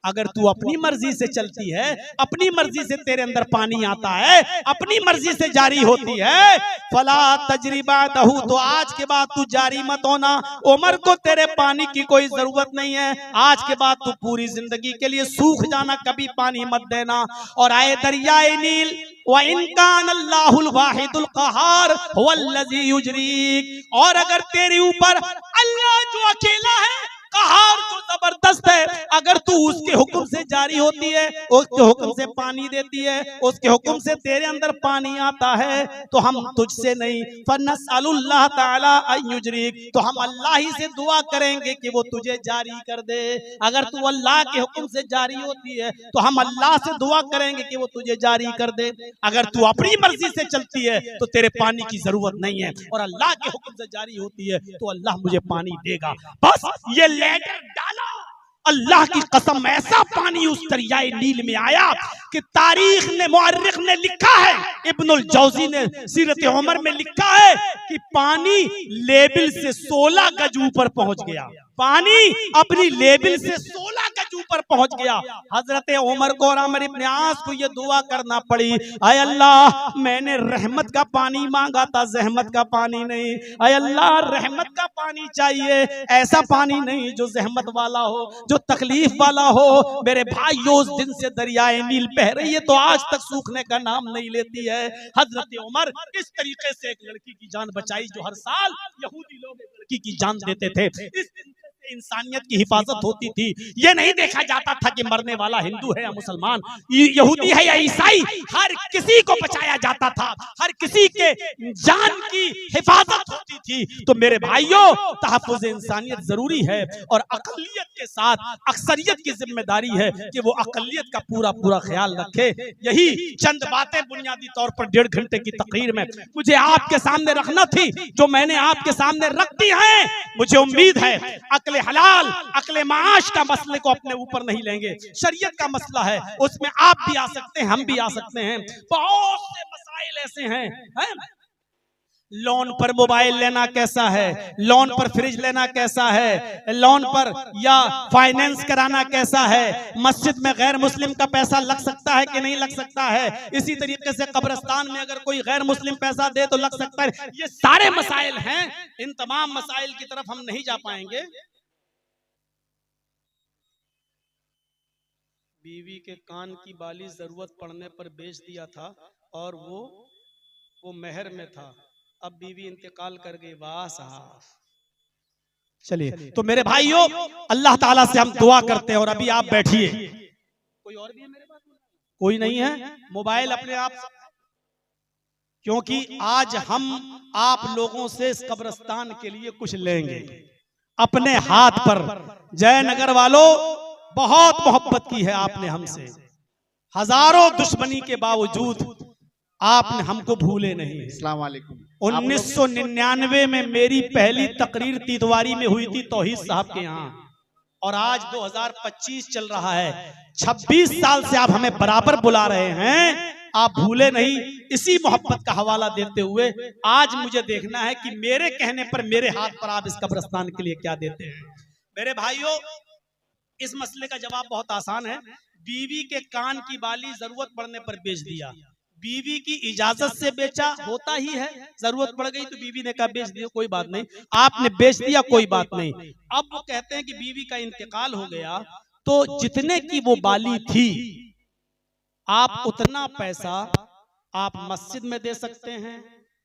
अगर तू अपनी मर्जी से चलती है, अपनी मर्जी से तेरे अंदर पानी आता है, अपनी मर्जी से जारी होती है, फला तजरी बादहू, तो आज के बाद तू जारी मत होना। उमर को तेरे पानी की कोई जरूरत नहीं है, आज के बाद तू पूरी जिंदगी के लिए सूख जाना, कभी पानी मत देना। और आए दरियाए नील, व इन कानल्लाहुल वाहिदुल क़हार हुवल्लज़ी युजरीक, और अगर तेरे ऊपर अल्लाह जो अकेला है, कहार जो जबरदस्त है, अगर तू उसके हुक्म से जारी होती है, उसके हुक्म से पानी देती है, उसके हुक्म से तेरे अंदर पानी आता है, तो हम तुझसे नहीं, फनस्अलुल्लाह तआला अन युजरीक, तो हम अल्लाह ही से दुआ करेंगे कि वो तुझे जारी कर दे। अगर तू अल्लाह के हुक्म से जारी होती है तो हम अल्लाह से दुआ करेंगे कि वो तुझे जारी कर दे। अगर तू अपनी मर्जी से चलती है तो तेरे पानी की जरूरत नहीं है, और अल्लाह के हुक्म से जारी होती है तो अल्लाह मुझे पानी देगा। बस ये लेटर डाला, अल्लाह की कसम ऐसा पानी उस दरियाए नील में आया कि तारीख ने, मुअर्रिख ने लिखा है, इब्नुल जौजी ने सीरत उमर में लिखा है कि पानी लेबिल से 16 गज ऊपर पहुंच गया। पानी अपनी लेबिल से 16 गज ऊपर पहुंच गया। हजरत उमर को और अमर इब्न आस को ये दुआ करना पड़ी, आय अल्लाह, मैंने रहमत का पानी मांगा था, जहमत का पानी नहीं। आय अल्लाह, रहमत का पानी चाहिए, ऐसा पानी नहीं जो जहमत वाला हो, जो तकलीफ वाला हो। मेरे भाइयों, उस दिन से दरियाए नील बह रही है तो आज तक सूखने का नाम नहीं लेती है। हजरत उमर इस तरीके से एक लड़की की जान बचाई, जो हर साल यहूदी लोग एक लड़की की जान देते थे। इस इंसानियत की हिफाजत होती थी। ये नहीं देखा जाता था कि मरने वाला हिंदू है या मुसलमान, यहूदी है या ईसाई, हर किसी को बचाया जाता था, हर किसी के जान की हिफाजत होती थी। तो मेरे भाइयों, तहफ़्फ़ुज़ इंसानियत जरूरी है, और अक़लियत के साथ अक्सरियत की जिम्मेदारी है कि वो अक़लियत का पूरा पूरा ख्याल रखे। यही चंद बातें बुनियादी तौर पर 1.5 घंटे की तकरीर में मुझे आपके सामने रखना थी, जो मैंने आपके सामने रख दी है। मुझे उम्मीद है अक्ल हलाल, अक्ल माश का मसले को अपने ऊपर नहीं लेंगे। शरीयत का मसला है, उसमें आप भी आ सकते हैं, हम भी आ सकते हैं। बहुत से मसाइल ऐसे हैं। लोन पर मोबाइल लेना कैसा है, लोन पर फ्रिज लेना कैसा है, लोन पर या फाइनेंस कराना कैसा है, मस्जिद में गैर मुस्लिम का पैसा लग सकता है कि नहीं लग सकता है, इसी तरीके से कब्रिस्तान में अगर कोई गैर मुस्लिम पैसा दे तो लग सकता है। ये सारे मसाइल हैं। इन तमाम मसाइल की तरफ हम नहीं जा पाएंगे। बीवी के कान की बाली जरूरत पड़ने पर बेच दिया था और वो मेहर में था, अब बीवी इंतकाल कर गई। वाह साहब। चलिए, तो मेरे भाइयों, अल्लाह ताला से हम दुआ करते हैं। और अभी आप बैठिए। कोई और भी है मेरे पास? कोई नहीं है? मोबाइल अपने आप, क्योंकि आज हम आप लोगों से इस कब्रिस्तान के लिए कुछ लेंगे अपने हाथ पर। जयनगर वालों, बहुत मोहब्बत की है आपने हमसे, हजारों दुश्मनी के बावजूद आपने हमको भूले नहीं। अस्सलाम वालेकुम। 1999 में मेरी पहली तकरीर तीतवारी में हुई थी तौहीद साहब के यहाँ, और आज 2025 चल रहा है। 26 साल से आप हमें बराबर बुला रहे हैं, आप भूले नहीं। इसी मोहब्बत का हवाला देते हुए आज मुझे देखना है कि मेरे कहने पर, मेरे हाथ पर आप इस कब्रिस्तान के लिए क्या देते हैं। मेरे भाइयों, इस मसले का जवाब बहुत आसान है। बीवी के कान की बाली जरूरत पड़ने पर बेच दिया, बीवी की इजाजत से बेचा, होता ही है, जरूरत पड़ गई तो बीवी ने कहा बेच दिया, कोई बात नहीं, आपने बेच दिया, कोई बात नहीं। अब वो कहते हैं कि बीवी का इंतकाल हो गया, तो जितने की वो बाली थी, आप उतना पैसा आप मस्जिद में दे सकते हैं,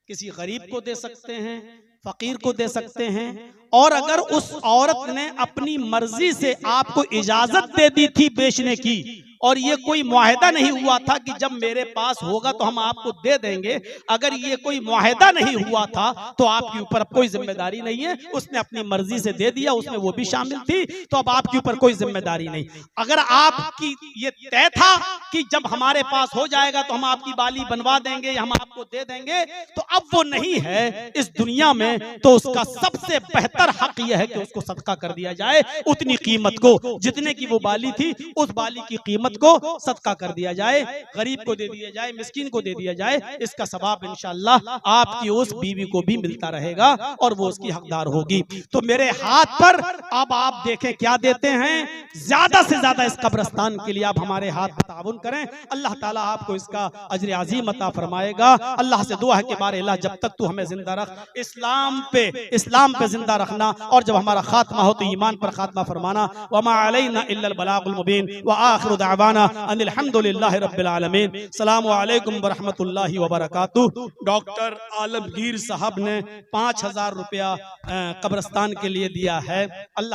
किसी गरीब को दे सकते हैं, फकीर को दे सकते हैं। और अगर उस औरत ने अपनी मर्जी से आपको इजाजत दे दी थी बेचने की, और ये कोई मुआहदा नहीं हुआ था कि जब मेरे पास होगा तो हम आपको दे देंगे, अगर ये कोई मुआहदा नहीं हुआ था तो आपके ऊपर अब कोई जिम्मेदारी नहीं है, उसने अपनी मर्जी से दे दिया, उसमें वो भी शामिल थी, तो अब आपके ऊपर कोई जिम्मेदारी नहीं। अगर आपकी ये तय था कि जब हमारे पास हो जाएगा तो हम आपकी बाली बनवा देंगे, हम आपको दे देंगे, तो अब वो नहीं है इस दुनिया में, तो उसका सबसे बेहतर हक यह है कि उसको सदका कर दिया जाए, उतनी कीमत को, जितने की वो बाली थी उस बाली की कीमत को सदका कर दिया जाए, गरीब को दे दिया जाए, मिस्कीन को दे दिया जाए, इसका सवाब इंशाअल्लाह आपकी उस बीवी को भी मिलता रहेगा और वो उसकी हकदार होगी। तो मेरे हाथ पर अब आप देखें क्या देते हैं, ज्यादा से ज्यादा इस कब्रिस्तान के लिए आप हमारे हाथ ताउन करें, अल्लाह ताला आपको इसका अजर अजीम अता फरमाएगा। अल्लाह से दुआ है कि बारे अल्लाह जब तक तू हमें जिंदा रख, इस्लाम पे जिंदा रखना, और जब हमारा खात्मा हो तो ईमान पर खात्मा फरमाना। वमा अलैना इल्लल बलागुल मुबीन व आखिरु दअवाना अनिल हम्दुलिल्लाहि रब्बिल आलमीन। अस्सलामु अलैकुम व रहमतुल्लाहि व बरकातुहू। डॉक्टर आलमगीर साहब ने 5000 रुपया कब्रिस्तान के लिए दिया है। अल्लाह